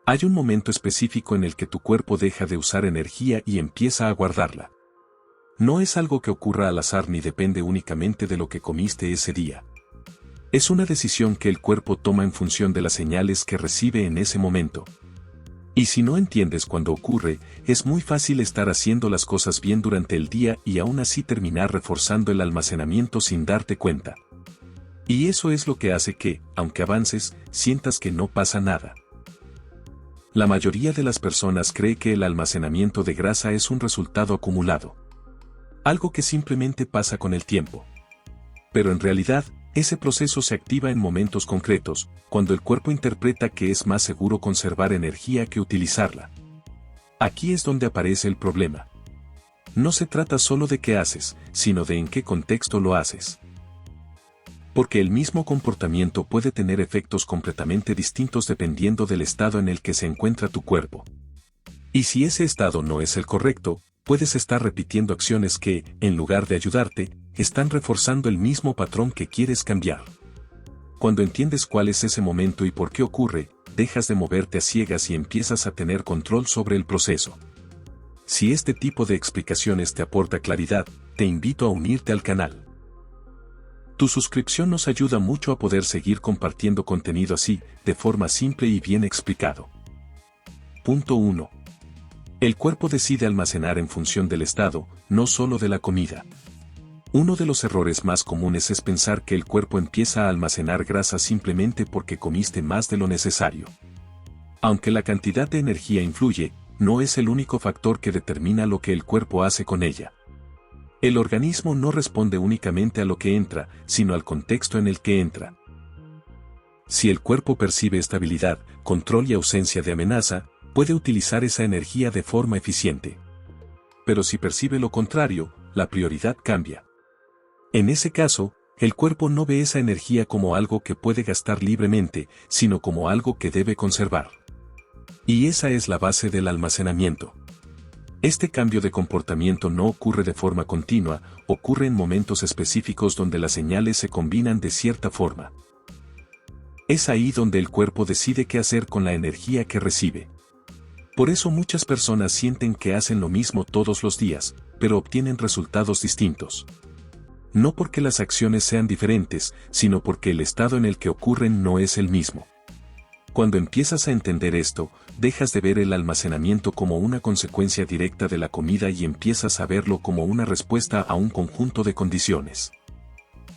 Hay un momento específico en el que tu cuerpo deja de usar energía y empieza a guardarla. No es algo que ocurra al azar ni depende únicamente de lo que comiste ese día. Es una decisión que el cuerpo toma en función de las señales que recibe en ese momento. Y si no entiendes cuándo ocurre, es muy fácil estar haciendo las cosas bien durante el día y aún así terminar reforzando el almacenamiento sin darte cuenta. Y eso es lo que hace que, aunque avances, sientas que no pasa nada. La mayoría de las personas cree que el almacenamiento de grasa es un resultado acumulado. Algo que simplemente pasa con el tiempo. Pero en realidad, ese proceso se activa en momentos concretos, cuando el cuerpo interpreta que es más seguro conservar energía que utilizarla. Aquí es donde aparece el problema. No se trata solo de qué haces, sino de en qué contexto lo haces. Porque el mismo comportamiento puede tener efectos completamente distintos dependiendo del estado en el que se encuentra tu cuerpo. Y si ese estado no es el correcto, puedes estar repitiendo acciones que, en lugar de ayudarte, están reforzando el mismo patrón que quieres cambiar. Cuando entiendes cuál es ese momento y por qué ocurre, dejas de moverte a ciegas y empiezas a tener control sobre el proceso. Si este tipo de explicaciones te aporta claridad, te invito a unirte al canal. Tu suscripción nos ayuda mucho a poder seguir compartiendo contenido así, de forma simple y bien explicado. Punto 1. El cuerpo decide almacenar en función del estado, no solo de la comida. Uno de los errores más comunes es pensar que el cuerpo empieza a almacenar grasa simplemente porque comiste más de lo necesario. Aunque la cantidad de energía influye, no es el único factor que determina lo que el cuerpo hace con ella. El organismo no responde únicamente a lo que entra, sino al contexto en el que entra. Si el cuerpo percibe estabilidad, control y ausencia de amenaza, puede utilizar esa energía de forma eficiente. Pero si percibe lo contrario, la prioridad cambia. En ese caso, el cuerpo no ve esa energía como algo que puede gastar libremente, sino como algo que debe conservar. Y esa es la base del almacenamiento. Este cambio de comportamiento no ocurre de forma continua, ocurre en momentos específicos donde las señales se combinan de cierta forma. Es ahí donde el cuerpo decide qué hacer con la energía que recibe. Por eso muchas personas sienten que hacen lo mismo todos los días, pero obtienen resultados distintos. No porque las acciones sean diferentes, sino porque el estado en el que ocurren no es el mismo. Cuando empiezas a entender esto, dejas de ver el almacenamiento como una consecuencia directa de la comida y empiezas a verlo como una respuesta a un conjunto de condiciones.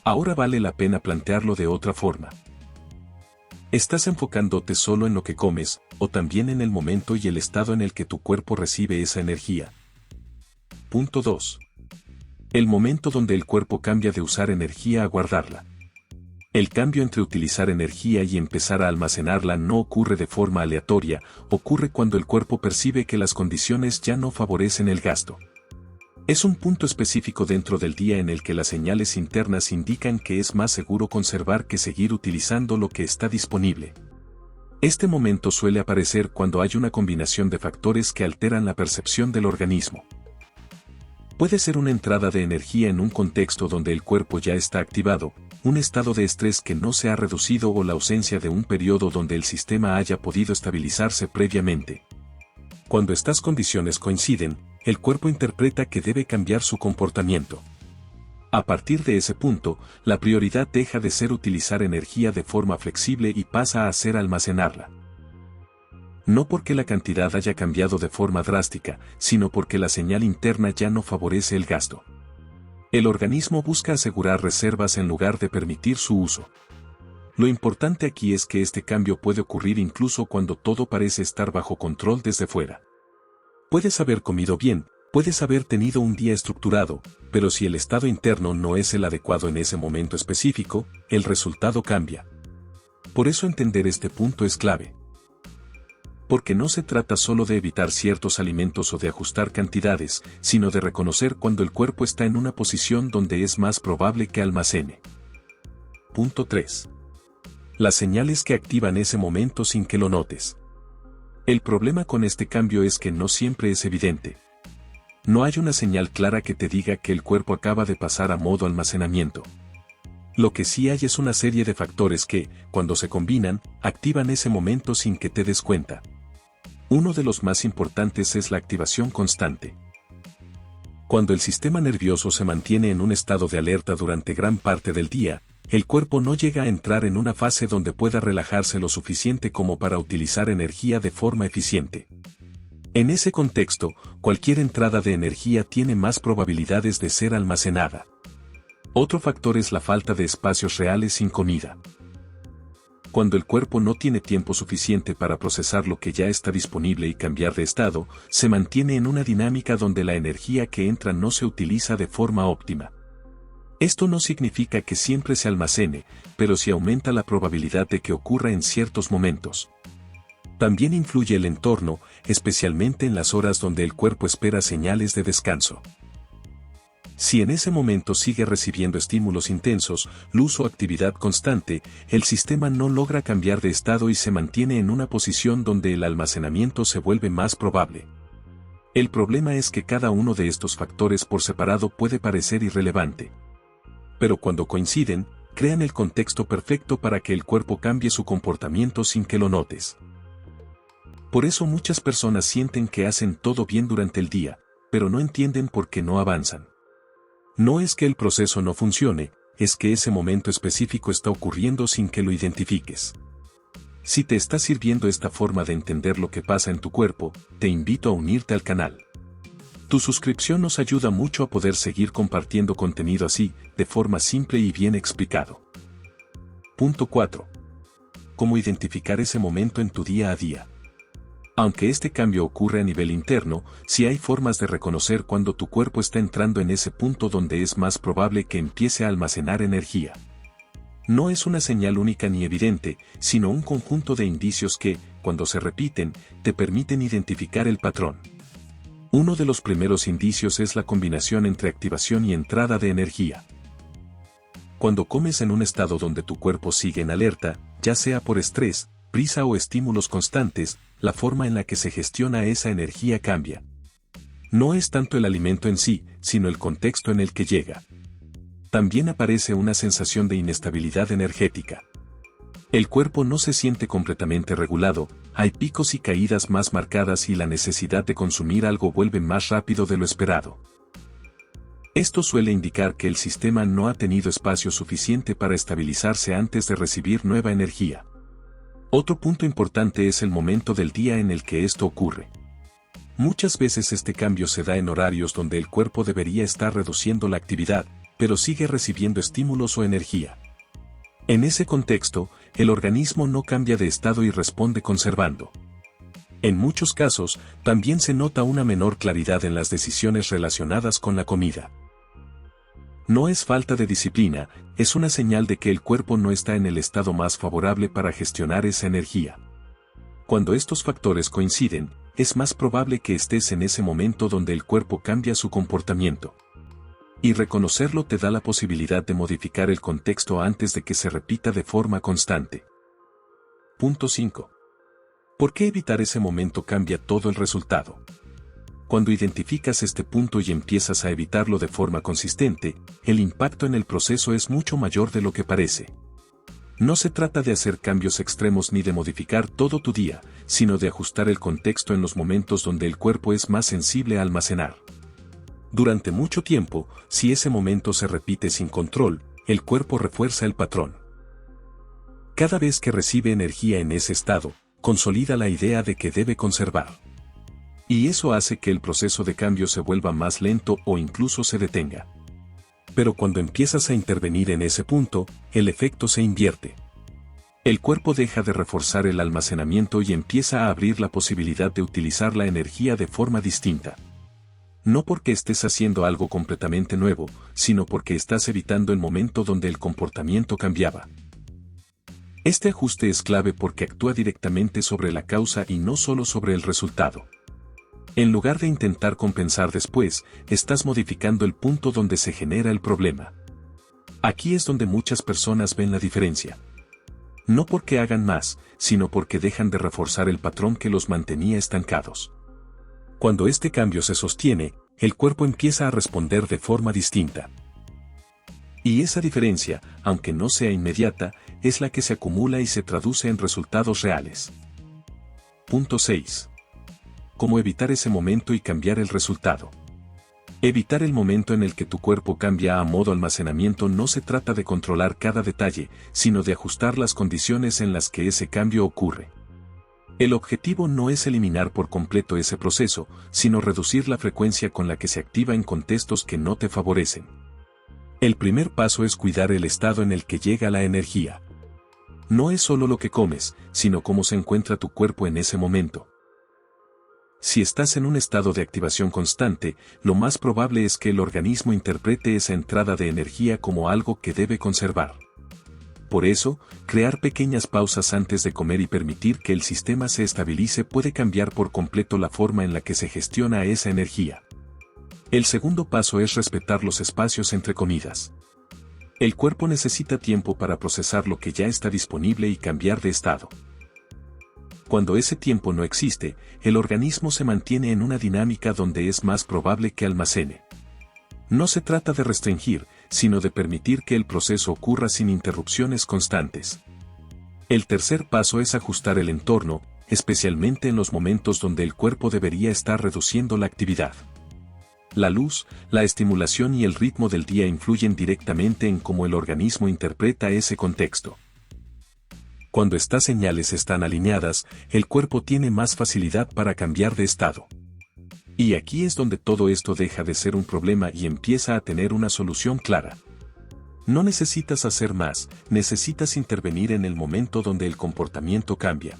Ahora vale la pena plantearlo de otra forma. ¿Estás enfocándote solo en lo que comes, o también en el momento y el estado en el que tu cuerpo recibe esa energía? Punto 2. El momento donde el cuerpo cambia de usar energía a guardarla. El cambio entre utilizar energía y empezar a almacenarla no ocurre de forma aleatoria, ocurre cuando el cuerpo percibe que las condiciones ya no favorecen el gasto. Es un punto específico dentro del día en el que las señales internas indican que es más seguro conservar que seguir utilizando lo que está disponible. Este momento suele aparecer cuando hay una combinación de factores que alteran la percepción del organismo. Puede ser una entrada de energía en un contexto donde el cuerpo ya está activado, un estado de estrés que no se ha reducido o la ausencia de un periodo donde el sistema haya podido estabilizarse previamente. Cuando estas condiciones coinciden, el cuerpo interpreta que debe cambiar su comportamiento. A partir de ese punto, la prioridad deja de ser utilizar energía de forma flexible y pasa a ser almacenarla. No porque la cantidad haya cambiado de forma drástica, sino porque la señal interna ya no favorece el gasto. El organismo busca asegurar reservas en lugar de permitir su uso. Lo importante aquí es que este cambio puede ocurrir incluso cuando todo parece estar bajo control desde fuera. Puedes haber comido bien, puedes haber tenido un día estructurado, pero si el estado interno no es el adecuado en ese momento específico, el resultado cambia. Por eso entender este punto es clave. Porque no se trata solo de evitar ciertos alimentos o de ajustar cantidades, sino de reconocer cuando el cuerpo está en una posición donde es más probable que almacene. Punto 3. Las señales que activan ese momento sin que lo notes. El problema con este cambio es que no siempre es evidente. No hay una señal clara que te diga que el cuerpo acaba de pasar a modo almacenamiento. Lo que sí hay es una serie de factores que, cuando se combinan, activan ese momento sin que te des cuenta. Uno de los más importantes es la activación constante. Cuando el sistema nervioso se mantiene en un estado de alerta durante gran parte del día, el cuerpo no llega a entrar en una fase donde pueda relajarse lo suficiente como para utilizar energía de forma eficiente. En ese contexto, cualquier entrada de energía tiene más probabilidades de ser almacenada. Otro factor es la falta de espacios reales sin comida. Cuando el cuerpo no tiene tiempo suficiente para procesar lo que ya está disponible y cambiar de estado, se mantiene en una dinámica donde la energía que entra no se utiliza de forma óptima. Esto no significa que siempre se almacene, pero sí aumenta la probabilidad de que ocurra en ciertos momentos. También influye el entorno, especialmente en las horas donde el cuerpo espera señales de descanso. Si en ese momento sigue recibiendo estímulos intensos, luz o actividad constante, el sistema no logra cambiar de estado y se mantiene en una posición donde el almacenamiento se vuelve más probable. El problema es que cada uno de estos factores por separado puede parecer irrelevante. Pero cuando coinciden, crean el contexto perfecto para que el cuerpo cambie su comportamiento sin que lo notes. Por eso muchas personas sienten que hacen todo bien durante el día, pero no entienden por qué no avanzan. No es que el proceso no funcione, es que ese momento específico está ocurriendo sin que lo identifiques. Si te está sirviendo esta forma de entender lo que pasa en tu cuerpo, te invito a unirte al canal. Tu suscripción nos ayuda mucho a poder seguir compartiendo contenido así, de forma simple y bien explicado. Punto 4. ¿Cómo identificar ese momento en tu día a día? Aunque este cambio ocurre a nivel interno, sí hay formas de reconocer cuando tu cuerpo está entrando en ese punto donde es más probable que empiece a almacenar energía. No es una señal única ni evidente, sino un conjunto de indicios que, cuando se repiten, te permiten identificar el patrón. Uno de los primeros indicios es la combinación entre activación y entrada de energía. Cuando comes en un estado donde tu cuerpo sigue en alerta, ya sea por estrés, prisa o estímulos constantes, la forma en la que se gestiona esa energía cambia. No es tanto el alimento en sí, sino el contexto en el que llega. También aparece una sensación de inestabilidad energética. El cuerpo no se siente completamente regulado, hay picos y caídas más marcadas y la necesidad de consumir algo vuelve más rápido de lo esperado. Esto suele indicar que el sistema no ha tenido espacio suficiente para estabilizarse antes de recibir nueva energía. Otro punto importante es el momento del día en el que esto ocurre. Muchas veces este cambio se da en horarios donde el cuerpo debería estar reduciendo la actividad, pero sigue recibiendo estímulos o energía. En ese contexto, el organismo no cambia de estado y responde conservando. En muchos casos, también se nota una menor claridad en las decisiones relacionadas con la comida. No es falta de disciplina, es una señal de que el cuerpo no está en el estado más favorable para gestionar esa energía. Cuando estos factores coinciden, es más probable que estés en ese momento donde el cuerpo cambia su comportamiento. Y reconocerlo te da la posibilidad de modificar el contexto antes de que se repita de forma constante. Punto 5. ¿Por qué evitar ese momento cambia todo el resultado? Cuando identificas este punto y empiezas a evitarlo de forma consistente, el impacto en el proceso es mucho mayor de lo que parece. No se trata de hacer cambios extremos ni de modificar todo tu día, sino de ajustar el contexto en los momentos donde el cuerpo es más sensible a almacenar. Durante mucho tiempo, si ese momento se repite sin control, el cuerpo refuerza el patrón. Cada vez que recibe energía en ese estado, consolida la idea de que debe conservar. Y eso hace que el proceso de cambio se vuelva más lento o incluso se detenga. Pero cuando empiezas a intervenir en ese punto, el efecto se invierte. El cuerpo deja de reforzar el almacenamiento y empieza a abrir la posibilidad de utilizar la energía de forma distinta. No porque estés haciendo algo completamente nuevo, sino porque estás evitando el momento donde el comportamiento cambiaba. Este ajuste es clave porque actúa directamente sobre la causa y no solo sobre el resultado. En lugar de intentar compensar después, estás modificando el punto donde se genera el problema. Aquí es donde muchas personas ven la diferencia. No porque hagan más, sino porque dejan de reforzar el patrón que los mantenía estancados. Cuando este cambio se sostiene, el cuerpo empieza a responder de forma distinta. Y esa diferencia, aunque no sea inmediata, es la que se acumula y se traduce en resultados reales. Punto 6. cómo evitar ese momento y cambiar el resultado. Evitar el momento en el que tu cuerpo cambia a modo almacenamiento no se trata de controlar cada detalle, sino de ajustar las condiciones en las que ese cambio ocurre. El objetivo no es eliminar por completo ese proceso, sino reducir la frecuencia con la que se activa en contextos que no te favorecen. El primer paso es cuidar el estado en el que llega la energía. No es solo lo que comes, sino cómo se encuentra tu cuerpo en ese momento. Si estás en un estado de activación constante, lo más probable es que el organismo interprete esa entrada de energía como algo que debe conservar. Por eso, crear pequeñas pausas antes de comer y permitir que el sistema se estabilice puede cambiar por completo la forma en la que se gestiona esa energía. El segundo paso es respetar los espacios entre comidas. El cuerpo necesita tiempo para procesar lo que ya está disponible y cambiar de estado. Cuando ese tiempo no existe, el organismo se mantiene en una dinámica donde es más probable que almacene. No se trata de restringir, sino de permitir que el proceso ocurra sin interrupciones constantes. El tercer paso es ajustar el entorno, especialmente en los momentos donde el cuerpo debería estar reduciendo la actividad. La luz, la estimulación y el ritmo del día influyen directamente en cómo el organismo interpreta ese contexto. Cuando estas señales están alineadas, el cuerpo tiene más facilidad para cambiar de estado. Y aquí es donde todo esto deja de ser un problema y empieza a tener una solución clara. No necesitas hacer más, necesitas intervenir en el momento donde el comportamiento cambia.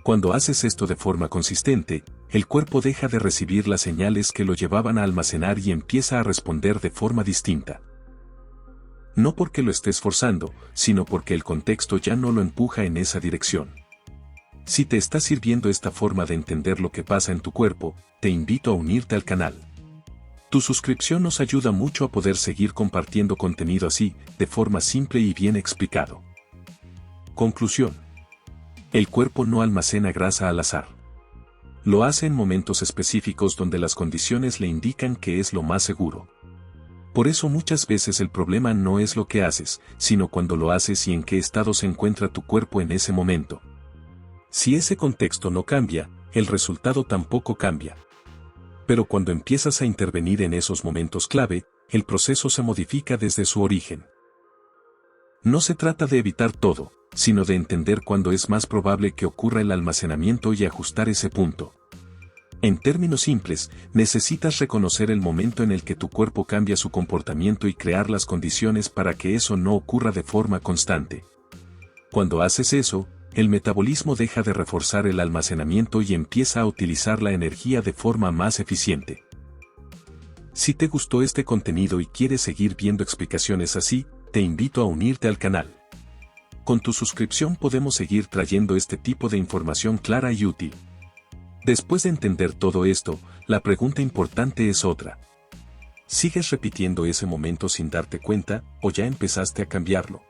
Cuando haces esto de forma consistente, el cuerpo deja de recibir las señales que lo llevaban a almacenar y empieza a responder de forma distinta. No porque lo estés forzando, sino porque el contexto ya no lo empuja en esa dirección. Si te está sirviendo esta forma de entender lo que pasa en tu cuerpo, te invito a unirte al canal. Tu suscripción nos ayuda mucho a poder seguir compartiendo contenido así, de forma simple y bien explicado. Conclusión. El cuerpo no almacena grasa al azar. Lo hace en momentos específicos donde las condiciones le indican que es lo más seguro. Por eso muchas veces el problema no es lo que haces, sino cuando lo haces y en qué estado se encuentra tu cuerpo en ese momento. Si ese contexto no cambia, el resultado tampoco cambia. Pero cuando empiezas a intervenir en esos momentos clave, el proceso se modifica desde su origen. No se trata de evitar todo, sino de entender cuándo es más probable que ocurra el almacenamiento y ajustar ese punto. En términos simples, necesitas reconocer el momento en el que tu cuerpo cambia su comportamiento y crear las condiciones para que eso no ocurra de forma constante. Cuando haces eso, el metabolismo deja de reforzar el almacenamiento y empieza a utilizar la energía de forma más eficiente. Si te gustó este contenido y quieres seguir viendo explicaciones así, te invito a unirte al canal. Con tu suscripción podemos seguir trayendo este tipo de información clara y útil. Después de entender todo esto, la pregunta importante es otra. ¿Sigues repitiendo ese momento sin darte cuenta, o ya empezaste a cambiarlo?